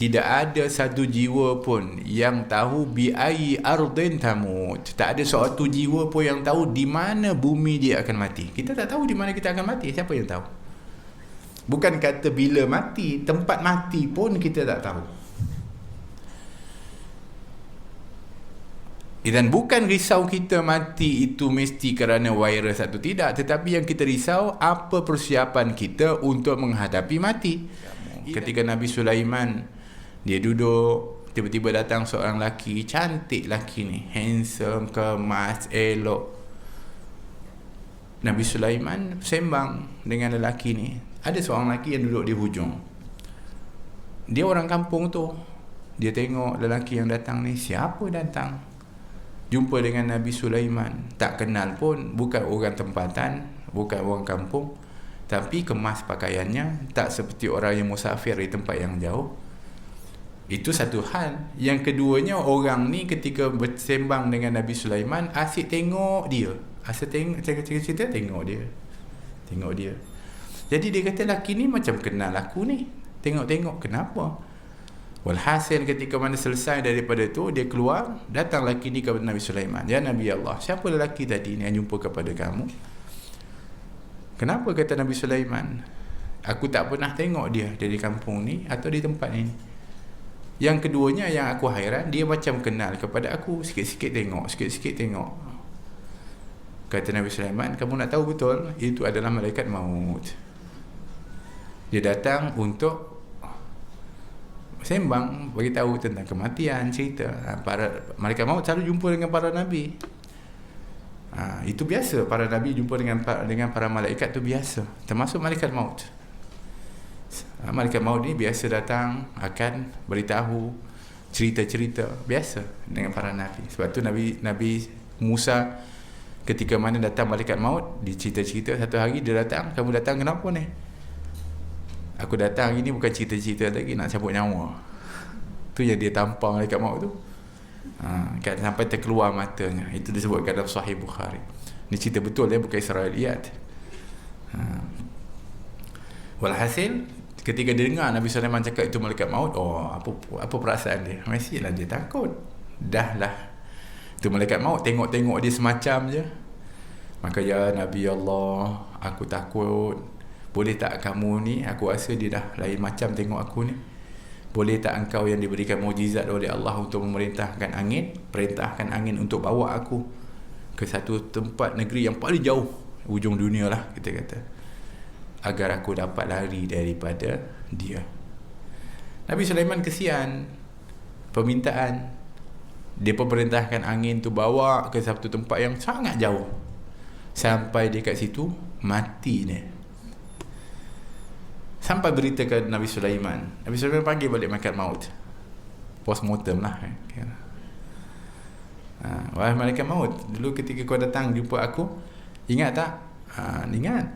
Tidak ada satu jiwa pun yang tahu bi ayyi ardin tamut. Tak ada suatu jiwa pun yang tahu di mana bumi dia akan mati. Kita tak tahu di mana kita akan mati. Siapa yang tahu? Bukan kata bila mati, tempat mati pun kita tak tahu. Dan bukan risau kita mati itu mesti kerana virus atau tidak, tetapi yang kita risau apa persiapan kita untuk menghadapi mati. Ketika Nabi Sulaiman dia duduk, tiba-tiba datang seorang lelaki, cantik lelaki ni, handsome, kemas, elok. Nabi Sulaiman sembang dengan lelaki ni. Ada seorang lelaki yang duduk di hujung. Dia orang kampung tu. Dia tengok lelaki yang datang ni, siapa datang? Jumpa dengan Nabi Sulaiman, tak kenal pun, bukan orang tempatan, bukan orang kampung, tapi kemas pakaiannya, tak seperti orang yang musafir di tempat yang jauh. Itu satu hal. Yang keduanya, orang ni ketika bersembang dengan Nabi Sulaiman, asyik tengok dia, asyik tengok cerita, tengok dia. Jadi dia kata, lelaki ni macam kenal aku ni, tengok-tengok, kenapa? Walhasil ketika mana selesai daripada tu, dia keluar, datang lelaki ni kepada Nabi Sulaiman. Ya Nabi Allah, siapa lelaki tadi ni yang jumpa kepada kamu? Kenapa kata Nabi Sulaiman? Aku tak pernah tengok dia dari kampung ni atau di tempat ini. Yang keduanya yang aku hairan, dia macam kenal kepada aku, sikit-sikit tengok. Kata Nabi Sulaiman, kamu nak tahu betul, itu adalah malaikat maut. Dia datang untuk sembang, bagi tahu tentang kematian, cerita. Malaikat maut selalu jumpa dengan para nabi. Itu biasa, para nabi jumpa dengan para malaikat tu biasa, termasuk malaikat maut. Malaikat maut ni biasa datang, akan beritahu cerita-cerita biasa dengan para nabi. Sebab tu Nabi Musa ketika mana datang malaikat maut, dia cerita-cerita. Satu hari dia datang, kamu datang kenapa ni? Aku datang ini bukan cerita-cerita lagi, nak cabut nyawa. Tu yang dia tampang malaikat maut tu. Kan sampai terkeluar matanya. Itu disebutkan dalam Sahih Bukhari. Ini cerita betul, bukan Israiliyat. Walhasil, ketika dia dengar Nabi Sulaiman cakap itu malaikat maut, apa perasaan dia? Mestilah dia takut. Dah lah, itu malaikat maut, tengok-tengok dia semacam je. Maka ya Nabi Allah, aku takut. Boleh tak kamu ni, aku rasa dia dah lain macam tengok aku ni. Boleh tak engkau yang diberikan mukjizat oleh Allah untuk perintahkan angin untuk bawa aku ke satu tempat negeri yang paling jauh, ujung dunia lah kita kata, agar aku dapat lari daripada dia. Nabi Sulaiman kesian permintaan. Dia perintahkan angin tu bawa ke satu tempat yang sangat jauh. Sampai dia kat situ, mati dia. Sampai berita ke Nabi Sulaiman. Nabi Sulaiman panggil balik malaikat maut. Postmortem lah. Wahai malaikat maut, dulu ketika kau datang jumpa aku, ingat tak? Ingat.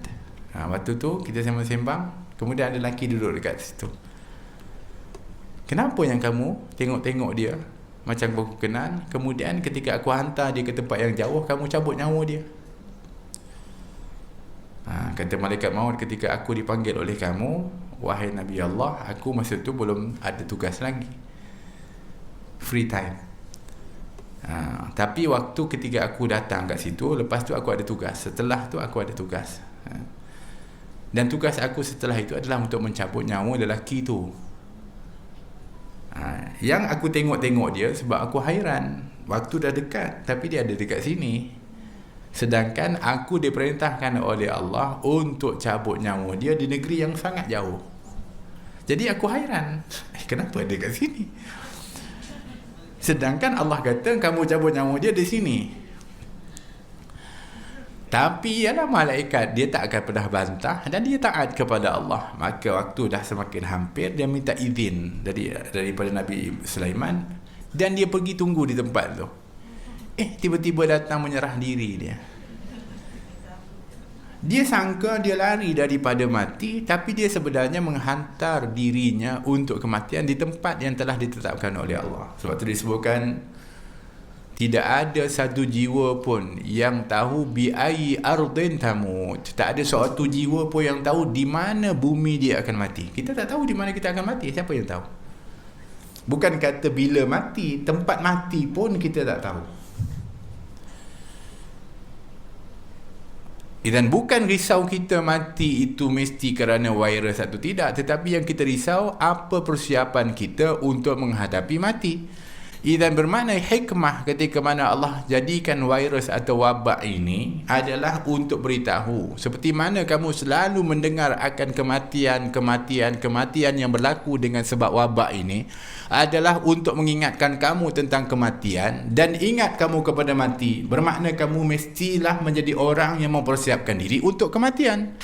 Waktu tu kita sembang-sembang, kemudian ada lelaki duduk dekat situ. Kenapa yang kamu tengok-tengok dia macam aku kenal, kemudian ketika aku hantar dia ke tempat yang jauh, kamu cabut nyawa dia? Kata malaikat maut, ketika aku dipanggil oleh kamu, wahai Nabi Allah, aku masa tu belum ada tugas lagi, free time. Tapi waktu ketika aku datang kat situ, lepas tu aku ada tugas, setelah tu aku ada tugas. Dan tugas aku setelah itu adalah untuk mencabut nyawa lelaki tu. Yang aku tengok-tengok dia sebab aku hairan, waktu dah dekat tapi dia ada dekat sini. Sedangkan aku diperintahkan oleh Allah untuk cabut nyawa dia di negeri yang sangat jauh. Jadi aku hairan, kenapa dia kat sini? Sedangkan Allah kata kamu cabut nyawa dia di sini. Tapi ialah malaikat, dia tak akan pernah bantah dan dia taat kepada Allah. Maka waktu dah semakin hampir, dia minta izin daripada Nabi Sulaiman, dan dia pergi tunggu di tempat tu. Tiba-tiba datang menyerah diri dia. Dia sangka dia lari daripada mati, tapi dia sebenarnya menghantar dirinya untuk kematian di tempat yang telah ditetapkan oleh Allah. Sebab tu disebutkan, tidak ada satu jiwa pun yang tahu bi ayyi ardin tamut. Tak ada suatu jiwa pun yang tahu di mana bumi dia akan mati. Kita tak tahu di mana kita akan mati. Siapa yang tahu? Bukan kata bila mati, tempat mati pun kita tak tahu. Dan bukan risau kita mati itu mesti kerana virus atau tidak, tetapi yang kita risau apa persiapan kita untuk menghadapi mati. Dan bermakna hikmah ketika mana Allah jadikan virus atau wabak ini adalah untuk beritahu, seperti mana kamu selalu mendengar akan kematian yang berlaku dengan sebab wabak ini, adalah untuk mengingatkan kamu tentang kematian dan ingat kamu kepada mati. Bermakna kamu mestilah menjadi orang yang mempersiapkan diri untuk kematian.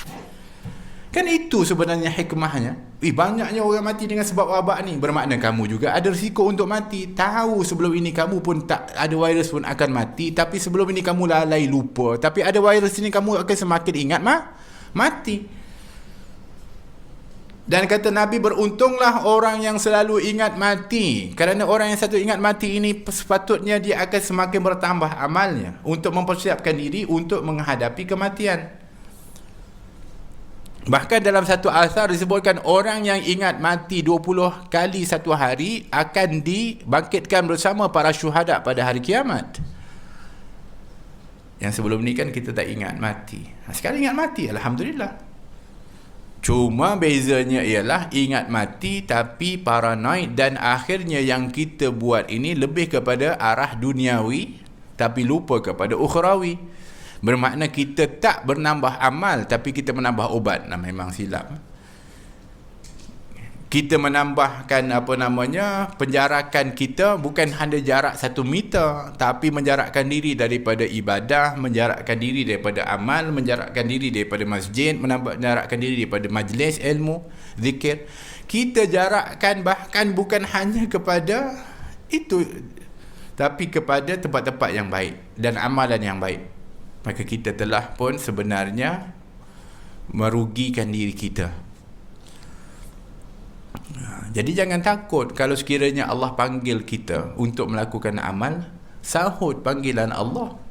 Kan itu sebenarnya hikmahnya. Banyaknya orang mati dengan sebab wabak ni, bermakna kamu juga ada risiko untuk mati. Tahu sebelum ini kamu pun tak ada virus pun akan mati, tapi sebelum ini kamu lalai lupa, tapi ada virus ini kamu akan semakin ingat mati. Dan kata Nabi, beruntunglah orang yang selalu ingat mati, kerana orang yang selalu ingat mati ini sepatutnya dia akan semakin bertambah amalnya untuk mempersiapkan diri untuk menghadapi kematian. Bahkan dalam satu asar disebutkan orang yang ingat mati 20 kali satu hari akan dibangkitkan bersama para syuhada pada hari kiamat. Yang sebelum ni kan kita tak ingat mati. Sekarang ingat mati, Alhamdulillah. Cuma bezanya ialah ingat mati tapi paranoid, dan akhirnya yang kita buat ini lebih kepada arah duniawi tapi lupa kepada ukhrawi. Bermakna kita tak bernambah amal tapi kita menambah obat. Memang silap. Kita menambahkan penjarakan kita bukan hanya jarak 1 meter, tapi menjarakkan diri daripada ibadah, menjarakkan diri daripada amal, menjarakkan diri daripada masjid, menjarakkan diri daripada majlis ilmu, zikir. Kita jarakkan bahkan bukan hanya kepada itu, tapi kepada tempat-tempat yang baik dan amalan yang baik. Maka kita telah pun sebenarnya merugikan diri kita. Jadi jangan takut kalau sekiranya Allah panggil kita untuk melakukan amal, sahut panggilan Allah.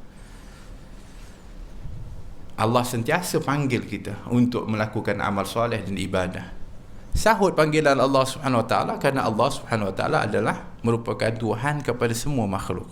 Allah sentiasa panggil kita untuk melakukan amal soleh dan ibadah. Sahut panggilan Allah Subhanahu Wa Taala, kerana Allah Subhanahu Wa Taala adalah merupakan Tuhan kepada semua makhluk.